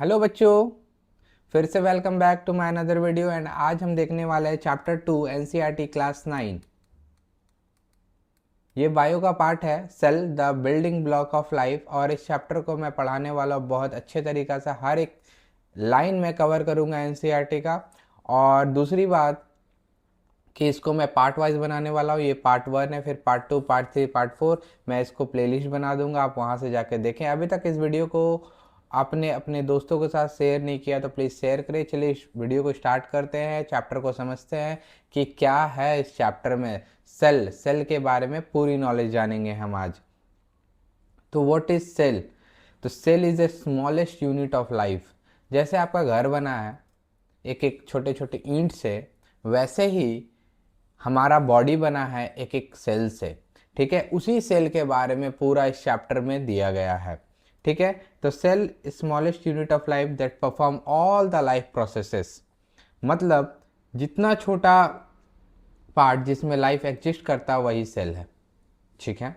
Hello बच्चों, फिर से welcome back to my another video. And आज हम देखने वाले हैं चैप्टर 2 एनसीईआरटी क्लास 9। ये बायो का पार्ट है, cell the building block of life. और इस चैप्टर को मैं पढ़ाने वाला हूँ बहुत अच्छे तरीक़ा से, हर एक लाइन में कवर करूँगा एनसीईआरटी का। और दूसरी बात कि इसको मैं पार्ट वाइज बनाने वाला हूँ। ये पार्ट 1 है, फिर पार्ट 2, पार्ट 3, पार्ट 4। मैं इसको प्लेलिस्ट बना दूंगा, आप वहाँ से जाके देखें। अभी तक इस वीडियो को आपने अपने दोस्तों के साथ शेयर नहीं किया तो प्लीज़ शेयर करें। चलिए इस वीडियो को स्टार्ट करते हैं, चैप्टर को समझते हैं कि क्या है इस चैप्टर में। सेल के बारे में पूरी नॉलेज जानेंगे हम आज। तो व्हाट इज सेल? तो cell is a smallest unit of life. जैसे आपका घर बना है एक एक छोटे छोटे ईंट से, वैसे ही हमारा बॉडी बना है एक एक सेल से। ठीक है, उसी सेल के बारे में पूरा इस चैप्टर में दिया गया है। ठीक है, तो cell smallest unit of life that perform all the life processes. मतलब जितना छोटा पार्ट जिसमें लाइफ एग्जिस्ट करता है वही सेल है। ठीक है,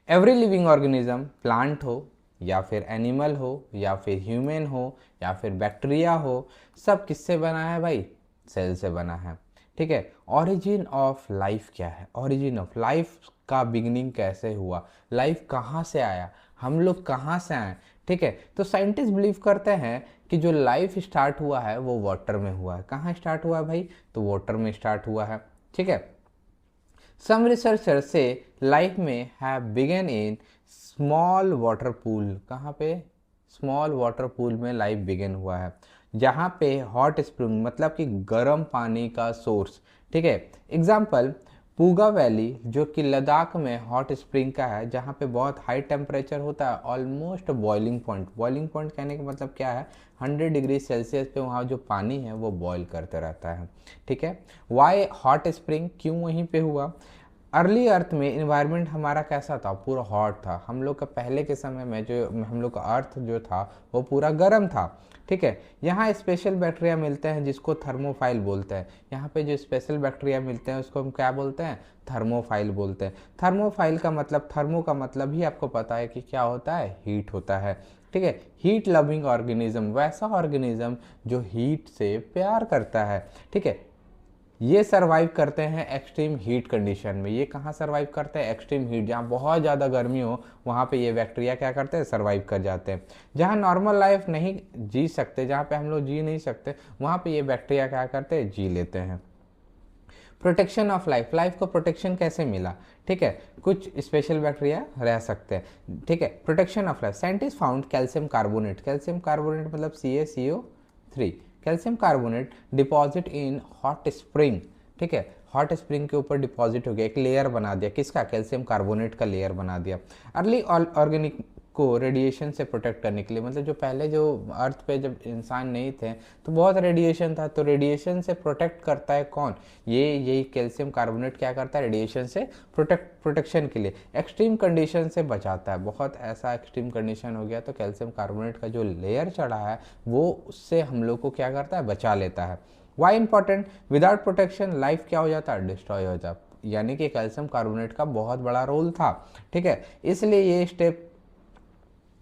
एवरी लिविंग ऑर्गेनिज्म, प्लांट हो या फिर एनिमल हो या फिर ह्यूमन हो या फिर बैक्टीरिया हो, सब किससे बना है भाई? सेल से बना है। ठीक है, ओरिजिन ऑफ लाइफ क्या है? ओरिजिन ऑफ लाइफ का बिगिनिंग कैसे हुआ? लाइफ कहाँ से आया? हम लोग कहाँ से आए? ठीक है, तो साइंटिस्ट बिलीव करते हैं कि जो लाइफ स्टार्ट हुआ है वो वाटर में हुआ है। कहाँ स्टार्ट हुआ है भाई? तो वाटर में स्टार्ट हुआ है। ठीक है, some researchers say life may have begun in small water pool। कहाँ पे? स्मॉल वाटर पूल में लाइफ बिगन हुआ है, जहाँ पे हॉट स्प्रिंग मतलब कि गर्म पानी का सोर्स। ठीक है, एग्जाम्पल पूगा वैली जो कि लद्दाख में हॉट स्प्रिंग का है, जहाँ पे बहुत हाई टेम्परेचर होता है, almost boiling point. Boiling point कहने का मतलब क्या है? 100 डिग्री सेल्सियस पे वहाँ जो पानी है वो बॉयल करते रहता है। ठीक है, वाई हॉट स्प्रिंग, क्यों वहीं पे हुआ? अर्ली अर्थ में इन्वायरमेंट हमारा कैसा था? पूरा हॉट था। हम लोग का पहले के समय में जो हम लोग का अर्थ जो था वो पूरा गर्म था। ठीक है, यहाँ स्पेशल बैक्टीरिया मिलते हैं जिसको थर्मोफाइल बोलते हैं। यहाँ पे जो स्पेशल बैक्टीरिया मिलते हैं उसको हम क्या बोलते हैं? थर्मोफाइल बोलते हैं। थर्मोफाइल का मतलब, थर्मो का मतलब ही आपको पता है कि क्या होता है? हीट होता है। ठीक है, हीट लविंग ऑर्गेनिज्म, वैसा ऑर्गेनिज्म जो हीट से प्यार करता है। ठीक है, ये सरवाइव करते हैं एक्सट्रीम हीट कंडीशन में। ये कहाँ सरवाइव करते हैं? एक्सट्रीम हीट, जहाँ बहुत ज़्यादा गर्मी हो वहाँ पे ये बैक्टीरिया क्या करते हैं? सरवाइव कर जाते हैं। जहाँ नॉर्मल लाइफ नहीं जी सकते, जहाँ पे हम लोग जी नहीं सकते, वहाँ पे ये बैक्टीरिया क्या करते हैं? जी लेते हैं। प्रोटेक्शन ऑफ लाइफ, लाइफ को प्रोटेक्शन कैसे मिला? ठीक है, कुछ स्पेशल बैक्टीरिया रह सकते हैं। ठीक है, protection of life, scientist found calcium carbonate. Calcium carbonate मतलब CaCO3। Calcium carbonate deposit in hot spring. ठीक है, हॉट स्प्रिंग के ऊपर डिपॉजिट हो गया, एक लेयर बना दिया। किसका? कैल्शियम कार्बोनेट का लेयर बना दिया। अर्ली ऑर्गेनिक को रेडिएशन से प्रोटेक्ट करने के लिए, मतलब जो पहले जो अर्थ पे जब इंसान नहीं थे तो बहुत रेडिएशन था, तो रेडिएशन से प्रोटेक्ट करता है कौन? यही कैल्शियम कार्बोनेट क्या करता है? रेडिएशन से प्रोटेक्शन के लिए, एक्सट्रीम कंडीशन से बचाता है। बहुत ऐसा एक्सट्रीम कंडीशन हो गया तो कैल्शियम कार्बोनेट का जो लेयर चढ़ा है वो उससे हम लोग को क्या करता है? बचा लेता है। Why important? Without protection life क्या हो जाता है? डिस्ट्रॉय हो जाता। यानी कि कैल्शियम कार्बोनेट का बहुत बड़ा रोल था। ठीक है, इसलिए ये स्टेप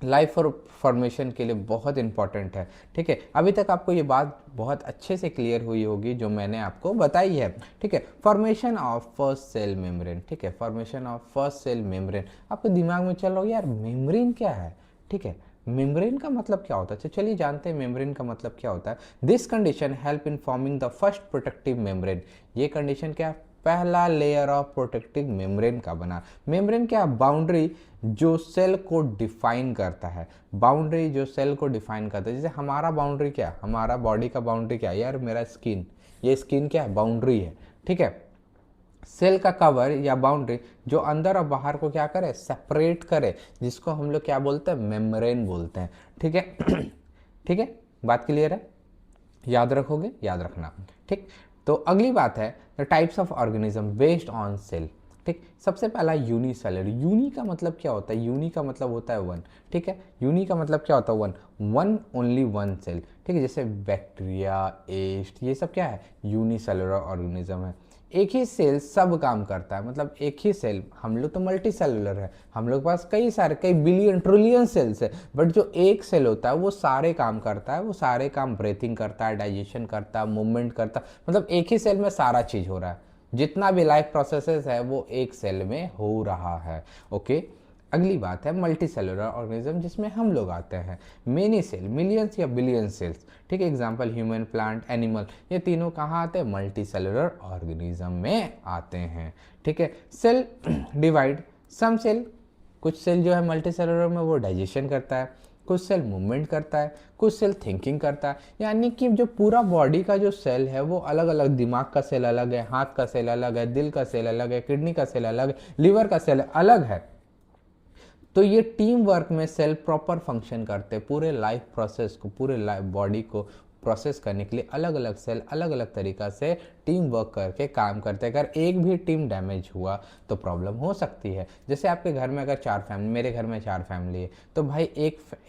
लाइफ और फॉर्मेशन के लिए बहुत इंपॉर्टेंट है। ठीक है, अभी तक आपको ये बात बहुत अच्छे से क्लियर हुई होगी जो मैंने आपको बताई है। ठीक है, formation of first cell membrane. ठीक है, formation of first cell membrane. आपके दिमाग में चल रहा होगा यार मेम्ब्रेन क्या है? ठीक है, मेम्ब्रेन का मतलब क्या होता है? तो चलिए जानते हैं मेम्ब्रेन का मतलब क्या होता है। This condition help in forming the first protective membrane. ये कंडीशन क्या? पहला लेयर ऑफ प्रोटेक्टिव मेम्ब्रेन का बना। मेम्ब्रेन क्या? बाउंड्री जो सेल को डिफाइन करता है। बाउंड्री जो सेल को डिफाइन करता है। जैसे हमारा बाउंड्री क्या? हमारा बॉडी का बाउंड्री क्या? यार मेरा स्किन, ये स्किन क्या है? बाउंड्री है। ठीक है, सेल का कवर या बाउंड्री जो अंदर और बाहर को क्या करे? सेपरेट करे, जिसको हम लोग क्या बोलते हैं? मेम्ब्रेन बोलते हैं। ठीक है ठीक है, बात क्लियर है? याद रखोगे? याद रखना। ठीक, तो अगली बात है the types of organism based on sale. ठीक, सबसे पहला यूनिसेलर। यूनी का मतलब क्या होता है? यूनी का मतलब होता है वन। ठीक है, यूनी का मतलब क्या होता है? One, one only one cell. ठीक है, जैसे बैक्टीरिया, एस्ट, ये सब क्या है? यूनिसेलुलर ऑर्गेनिज्म है। एक ही सेल सब काम करता है, मतलब एक ही सेल, हम लोग तो मल्टी सेलुलर है, हम लोग के पास कई बिलियन ट्रिलियन सेल्स है, बट जो एक सेल होता है वो सारे काम करता है, वो सारे काम ब्रीथिंग करता है, डाइजेशन करता है, मूवमेंट करता है, मतलब एक ही सेल में सारा चीज़ हो रहा है, जितना भी लाइफ प्रोसेसेस है वो एक सेल में हो रहा है। ओके, अगली बात है मल्टी सेलुलर ऑर्गेनिज्म, जिसमें हम लोग आते हैं। मेनी सेल, मिलियंस या बिलियन सेल्स, ठीक है, एग्जांपल ह्यूमन, प्लांट, एनिमल, ये तीनों कहाँ आते हैं? मल्टी सेलुलर ऑर्गेनिज्म में आते हैं। ठीक है, सेल डिवाइड, सम सेल, कुछ सेल जो है मल्टी सेलुलर में वो डाइजेशन करता है, कुछ सेल मूवमेंट करता है, कुछ सेल थिंकिंग करता है, यानी कि जो पूरा बॉडी का जो सेल है वो अलग अलग, दिमाग का सेल अलग है, हाथ का सेल अलग है, दिल का सेल अलग है, किडनी का सेल अलग है, लीवर का सेल अलग है। तो ये टीम वर्क में सेल प्रॉपर फंक्शन करते हैं, पूरे लाइफ प्रोसेस को, पूरे बॉडी को प्रोसेस करने के लिए अलग अलग सेल अलग अलग तरीक़ा से टीम वर्क करके काम करते हैं। अगर एक भी टीम डैमेज हुआ तो प्रॉब्लम हो सकती है। जैसे आपके घर में अगर 4 फैमिली, मेरे घर में 4 फैमिली है, तो भाई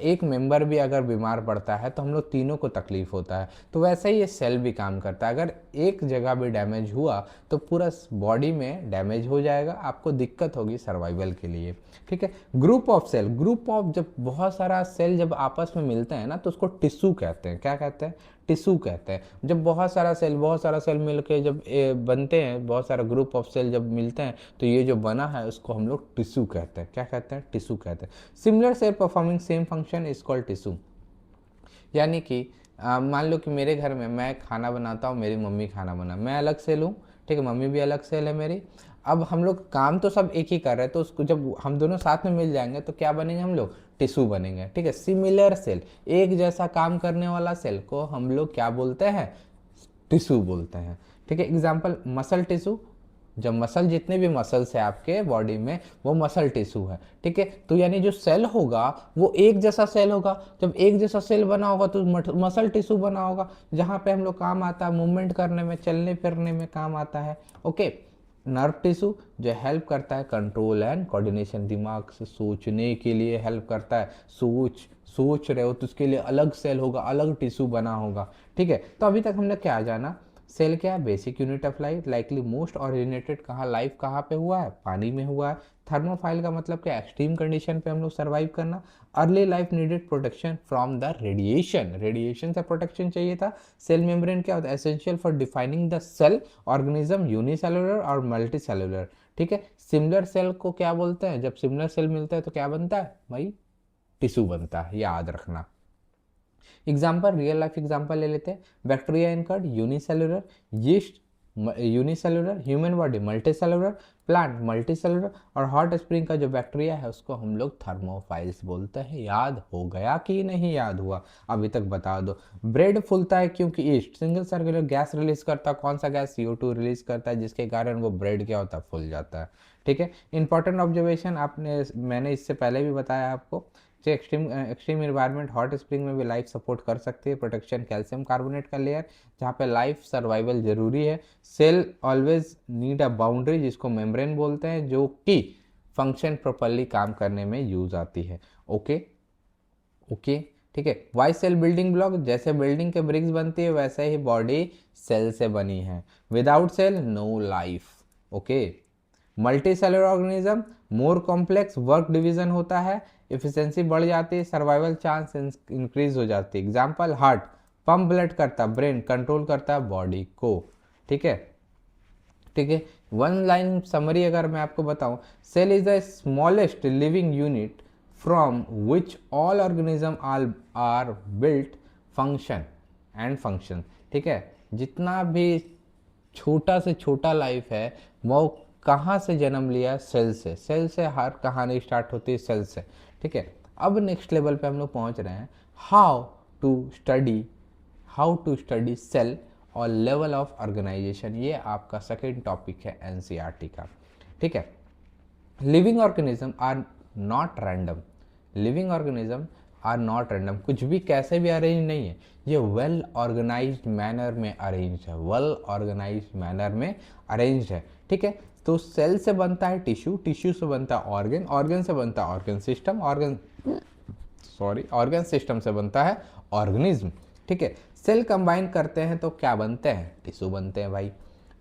एक मेंबर भी अगर बीमार पड़ता है तो हम लोग तीनों को तकलीफ होता है। तो वैसे ही ये सेल भी काम करता है, अगर एक जगह भी डैमेज हुआ तो पूरा बॉडी में डैमेज हो जाएगा, आपको दिक्कत होगी सर्वाइवल के लिए। ठीक है, group of cell, group of, जब बहुत सारा सेल जब आपस में मिलते हैं ना तो उसको टिश्यू कहते हैं। क्या कहते हैं? टिश्यू कहते हैं। जब बहुत सारा सेल मिलके जब बनते हैं, बहुत सारा ग्रुप ऑफ सेल जब मिलते हैं तो ये जो बना है उसको हम लोग टिश्यू कहते हैं। क्या कहते हैं? टिश्यू कहते हैं। Similar cell performing same function is called tissue. यानी कि मान लो कि मेरे घर में मैं खाना बनाता हूँ, मेरी मम्मी खाना बना, मैं अलग सेल हूँ, ठीक है, मम्मी भी अलग सेल है मेरी। अब हम लोग काम तो सब एक ही कर रहे हैं, तो उसको जब हम दोनों साथ में मिल जाएंगे तो क्या बनेंगे? हम लोग टिश्यू बनेंगे। ठीक है, सिमिलर सेल, एक जैसा काम करने वाला सेल को हम लोग क्या बोलते हैं? टिश्यू बोलते हैं। ठीक है, एग्जाम्पल मसल टिश्यू, जब मसल, जितने भी मसल्स है आपके बॉडी में वो मसल टिश्यू है। ठीक है, तो यानी जो सेल होगा वो एक जैसा सेल होगा, जब एक जैसा सेल बना होगा तो मसल टिश्यू बना होगा, जहाँ पे हम लोग काम आता है मूवमेंट करने में, चलने फिरने में काम आता है। ओके, नर्व टिश्यू जो हेल्प करता है कंट्रोल एंड कोऑर्डिनेशन, दिमाग से सोचने के लिए हेल्प करता है, सोच रहे हो तो उसके लिए अलग सेल होगा, अलग टिश्यू बना होगा। ठीक है, तो अभी तक हमने क्या जाना? सेल क्या है? Basic unit of life, likely most originated कहाँ, लाइफ कहाँ पे हुआ है? पानी में हुआ है। थर्मोफाइल का मतलब क्या? एक्सट्रीम कंडीशन पे हम लोग सर्वाइव करना। Early life needed protection from the radiation, radiation से प्रोटेक्शन चाहिए था। सेल मेम्ब्रेन क्या होता है? Essential for defining the cell organism, unicellular और मल्टी सेलुलर। ठीक है, सिमिलर सेल को क्या बोलते हैं? जब सिमिलर सेल मिलता है तो क्या बनता है भाई? टिश्यू बनता है, याद रखना। एग्जाम्पल, रियल लाइफ एग्जाम्पल ले लेते हैं। Bacteria incurred unicellular, yeast unicellular, human body multicellular, plant multicellular, और हॉट स्प्रिंग का जो बैक्टीरिया है उसको हम लोग थर्मोफाइल्स बोलते हैं। याद हो गया कि नहीं याद हुआ? अभी तक बता दो। ब्रेड फूलता है क्योंकि east single circular gas release करता है। कौन सा गैस? CO2 रिलीज करता है, जिसके कारण वो ब्रेड क्या होता है? फूल जाता है। ठीक है, इंपॉर्टेंट ऑब्जर्वेशन आपने, मैंने इससे पहले भी बताया आपको, जो एक्सट्रीम इन्वायरमेंट हॉट स्प्रिंग में भी लाइफ सपोर्ट कर सकती है। प्रोटेक्शन कैल्शियम कार्बोनेट का लेयर, जहाँ पे लाइफ सर्वाइवल जरूरी है। Cell always need a boundary, जिसको मेम्ब्रेन बोलते हैं, जो कि फंक्शन प्रॉपरली काम करने में यूज आती है। ओके ओके, ठीक है। वाई सेल बिल्डिंग ब्लॉक, जैसे बिल्डिंग के ब्रिक्स बनती है वैसे ही बॉडी सेल से बनी है। Without cell no life. Okay, multicellular organism more complex, work division होता है, इफिशिएंसी बढ़ जाती है, सर्वाइवल चांस इंक्रीज हो जाती है। एग्जाम्पल, हार्ट पंप ब्लड करता है, ब्रेन कंट्रोल करता है बॉडी को। ठीक है, ठीक है, वन लाइन समरी अगर मैं आपको बताऊं, cell is the smallest living unit from which all organism are built, function and function. ठीक है, जितना भी छोटा से छोटा लाइफ है वो कहाँ से जन्म लिया? सेल से। सेल से हर कहानी स्टार्ट होती है, सेल से। ठीक है, अब नेक्स्ट लेवल पे हम लोग पहुंच रहे हैं, how to study, how to study cell और लेवल ऑफ ऑर्गेनाइजेशन। ये आपका सेकेंड टॉपिक है एनसीईआरटी का। ठीक है, living organism are not random, living organism are not random, कुछ भी कैसे भी अरेंज नहीं है, ये वेल ऑर्गेनाइज्ड मैनर में अरेंज है, वेल ऑर्गेनाइज्ड मैनर में अरेंज है। ठीक है, तो सेल से बनता है टिश्यू, टिश्यू से बनता है ऑर्गन, ऑर्गन से बनता है ऑर्गन सिस्टम, ऑर्गन सिस्टम से बनता है ऑर्गेनिज्म। ठीक है, सेल कंबाइन करते हैं तो क्या बनते हैं? टिश्यू बनते हैं भाई।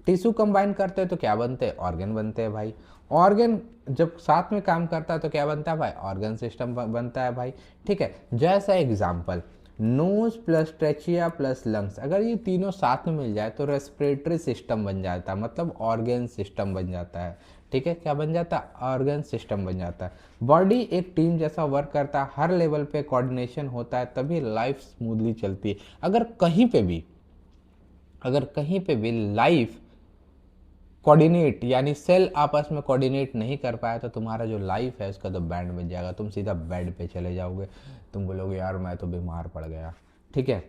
टिश्यू कंबाइन करते हैं तो क्या बनते हैं, ऑर्गन बनते हैं भाई। ऑर्गन जब साथ में काम करता है तो क्या बनता है भाई, ऑर्गन सिस्टम बनता है भाई। ठीक है, जैसा example nose plus trachea plus lungs, अगर ये तीनों साथ में मिल जाए तो रेस्पिरेटरी सिस्टम बन जाता है, मतलब ऑर्गन सिस्टम बन जाता है। ठीक है, क्या बन जाता है, ऑर्गन सिस्टम बन जाता है। बॉडी एक टीम जैसा वर्क करता है, हर लेवल पे कोऑर्डिनेशन होता है, तभी लाइफ स्मूथली चलती है। अगर कहीं पे भी लाइफ कोऑर्डिनेट यानी सेल आपस में कोऑर्डिनेट नहीं कर पाया तो तुम्हारा जो लाइफ है उसका तो बैंड बज जाएगा, तुम सीधा बेड पे चले जाओगे, तुम बोलोगे यार मैं तो बीमार पड़ गया। ठीक है,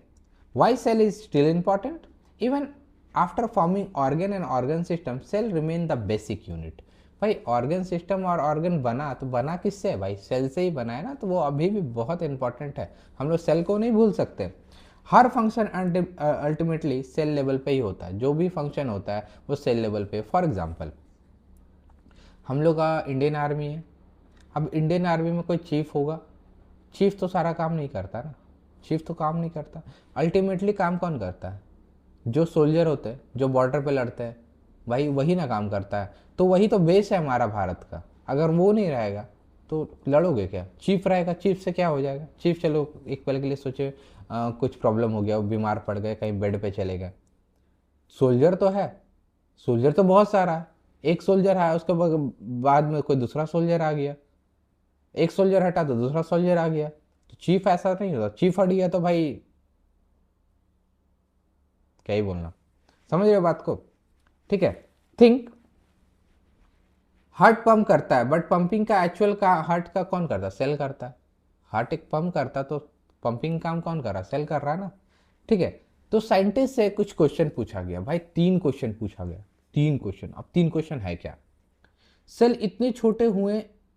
why cell is still important, even after forming organ and organ system cell remain the basic unit. भाई ऑर्गन सिस्टम और ऑर्गन बना तो बना किससे है भाई, सेल से ही बना है ना, तो वो अभी भी बहुत इंपॉर्टेंट है, हम लोग सेल को नहीं भूल सकते। हर फंक्शन अल्टीमेटली सेल लेवल पे ही होता है, जो भी फंक्शन होता है वो सेल लेवल पे। फॉर एग्जांपल हम लोग का इंडियन आर्मी है, अब इंडियन आर्मी में कोई चीफ होगा, चीफ तो सारा काम नहीं करता ना, चीफ तो काम नहीं करता, अल्टीमेटली काम कौन करता है, जो सोल्जर होते हैं जो बॉर्डर पे लड़ते हैं, भाई वही ना काम करता है। तो वही तो बेस है हमारा भारत का, अगर वो नहीं रहेगा तो लड़ोगे क्या, चीफ रहेगा, चीफ से क्या हो जाएगा, चीफ चलो एक पल के लिए सोचे कुछ प्रॉब्लम हो गया, बीमार पड़ गए, कहीं बेड पे चले गए, सोल्जर तो है, सोल्जर तो बहुत सारा है, एक सोल्जर है उसके बाद में कोई दूसरा सोल्जर आ गया, एक सोल्जर हटा तो दूसरा सोल्जर आ गया, तो चीफ ऐसा नहीं होता, चीफ हट गया तो भाई क्या ही बोलना, समझ रहे हो बात को। ठीक है, थिंक हार्ट पंप करता है बट पंपिंग का एक्चुअल का हार्ट का कौन करता है, सेल करता है। हार्ट एक पंप करता तो पंपिंग काम कौन कर रहा है, सेल कर रहा है ना। ठीक है, तो साइंटिस्ट से कुछ क्वेश्चन पूछा गया भाई, 3 क्वेश्चन पूछा गया, 3 क्वेश्चन। अब 3 क्वेश्चन है क्या, सेल इतने छोटे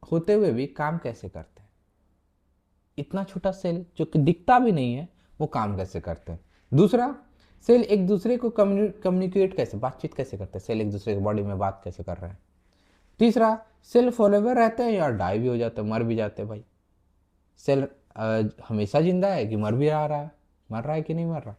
होते हुए भी काम कैसे करते हैं, इतना छोटा सेल जो कि दिखता भी नहीं है वो काम कैसे करते हैं। दूसरा, सेल एक दूसरे को कम्युनिकेट कैसे, बातचीत कैसे करते हैं, सेल एक दूसरे की बॉडी में बात कैसे कर रहे हैं। तीसरा, सेल फॉरएवर रहते हैं या डाई भी हो जाते हैं, मर भी जाते हैं भाई, सेल हमेशा जिंदा है कि मर भी आ रहा है, मर रहा है कि नहीं मर रहा।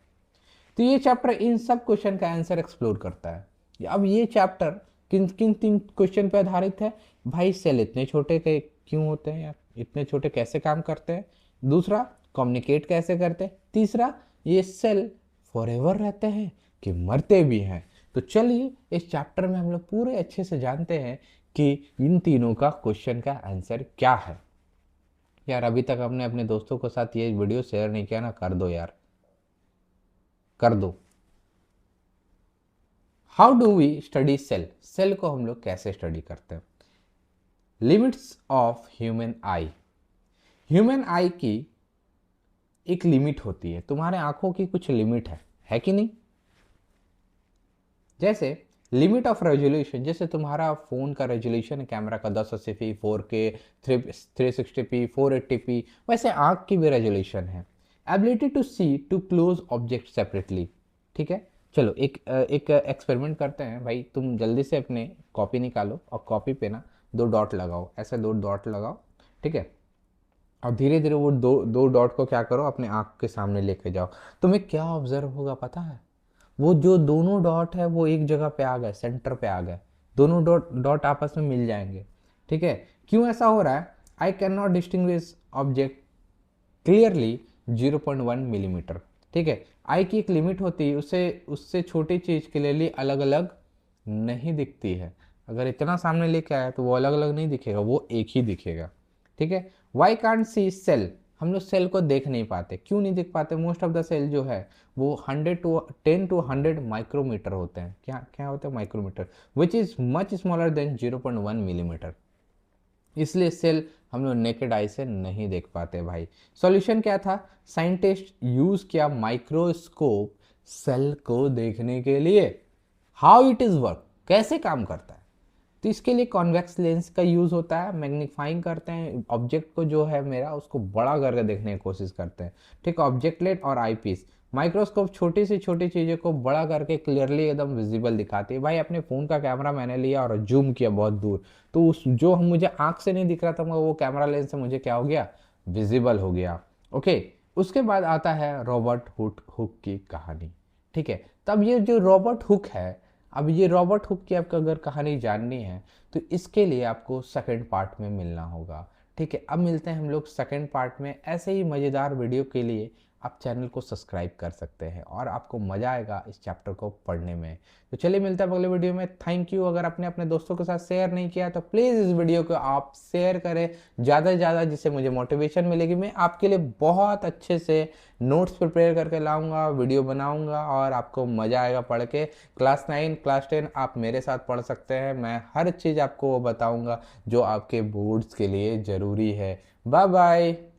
तो ये चैप्टर इन सब क्वेश्चन का आंसर एक्सप्लोर करता है। अब ये चैप्टर किन किन 3 क्वेश्चन पे आधारित है, भाई सेल इतने छोटे के क्यों होते हैं यार, इतने छोटे कैसे काम करते हैं, दूसरा कम्युनिकेट कैसे करते हैं, तीसरा ये सेल फॉरएवर रहते हैं कि मरते भी हैं। तो चलिए इस चैप्टर में हम लोग पूरे अच्छे से जानते हैं कि इन तीनों का क्वेश्चन का आंसर क्या है। यार अभी तक हमने अपने दोस्तों के साथ ये वीडियो शेयर नहीं किया ना, कर दो यार, कर दो। How do we study cell, cell को हम लोग कैसे स्टडी करते हैं। Limits of human eye, human eye की एक लिमिट होती है, तुम्हारे आंखों की कुछ लिमिट है कि नहीं। जैसे लिमिट ऑफ रेजोल्यूशन, जैसे तुम्हारा फोन का रेजोल्यूशन है कैमरा का 1080p 4K 360p 480p, वैसे आंख की भी रेजोल्यूशन है। Ability to see two close object separately. ठीक है, चलो एक एक्सपेरिमेंट करते हैं भाई, तुम जल्दी से अपने कॉपी निकालो और कॉपी पे ना 2 डॉट लगाओ, ऐसे 2 डॉट लगाओ। ठीक है, और धीरे धीरे वो दो डॉट को क्या करो, अपने आंख के सामने लेके जाओ, तुम्हें क्या ऑब्जर्व होगा पता है, वो जो दोनों डॉट है वो एक जगह पे आ गए, सेंटर पे आ गए, दोनों डॉट डॉट आपस में मिल जाएंगे। ठीक है, क्यों ऐसा हो रहा है, I can not distinguish object clearly 0.1 millimetre. ठीक है, आई की एक लिमिट होती है, उससे छोटी चीज़ क्लियरली अलग अलग नहीं दिखती है, अगर इतना सामने लेके आया तो वो अलग अलग नहीं दिखेगा, वो एक ही दिखेगा। ठीक है, वाई कांट सी सेल, हम लोग सेल को देख नहीं पाते, क्यों नहीं देख पाते, मोस्ट ऑफ द सेल जो है वो 10 to 100 माइक्रोमीटर होते हैं, क्या क्या होते हैं, micrometre, which is much smaller than 0.1 millimetre, इसलिए सेल हम लोग नेकेड आई से नहीं देख पाते भाई। सॉल्यूशन क्या था, साइंटिस्ट यूज किया माइक्रोस्कोप सेल को देखने के लिए, हाउ इट इज वर्क, कैसे काम करता है। तो इसके लिए कॉन्वेक्स लेंस का यूज़ होता है, मैग्नीफाइंग करते हैं ऑब्जेक्ट को, जो है मेरा उसको बड़ा करके देखने की कोशिश करते हैं। ठीक, ऑब्जेक्टलेट और आईपीस, माइक्रोस्कोप छोटी सी छोटी चीज़ों को बड़ा करके क्लियरली एकदम विजिबल दिखाती है। भाई अपने फ़ोन का कैमरा मैंने लिया और जूम किया बहुत दूर, तो उस जो मुझे आँख से नहीं दिख रहा था वो कैमरा लेंस से मुझे क्या हो गया, विजिबल हो गया। ओके, उसके बाद आता है रॉबर्ट हुक की कहानी। ठीक है, तब ये जो रॉबर्ट हुक है, अब ये रॉबर्ट हुक की आपको अगर कहानी जाननी है तो इसके लिए आपको सेकंड पार्ट में मिलना होगा। ठीक है, अब मिलते हैं हम लोग सेकंड पार्ट में। ऐसे ही मज़ेदार वीडियो के लिए आप चैनल को सब्सक्राइब कर सकते हैं और आपको मज़ा आएगा इस चैप्टर को पढ़ने में। तो चलिए मिलते हैं अगले वीडियो में। Thank you. अगर आपने अपने दोस्तों के साथ शेयर नहीं किया तो प्लीज़ इस वीडियो को आप शेयर करें ज़्यादा से ज़्यादा, जिससे मुझे मोटिवेशन मिलेगी। मैं आपके लिए बहुत अच्छे से नोट्स प्रिपेयर करके लाऊंगा, वीडियो बनाऊंगा और आपको मज़ा आएगा पढ़ के। क्लास 9 क्लास 10 आप मेरे साथ पढ़ सकते हैं। मैं हर चीज़ आपको वो बताऊंगा जो आपके बोर्ड्स के लिए ज़रूरी है। Bye bye.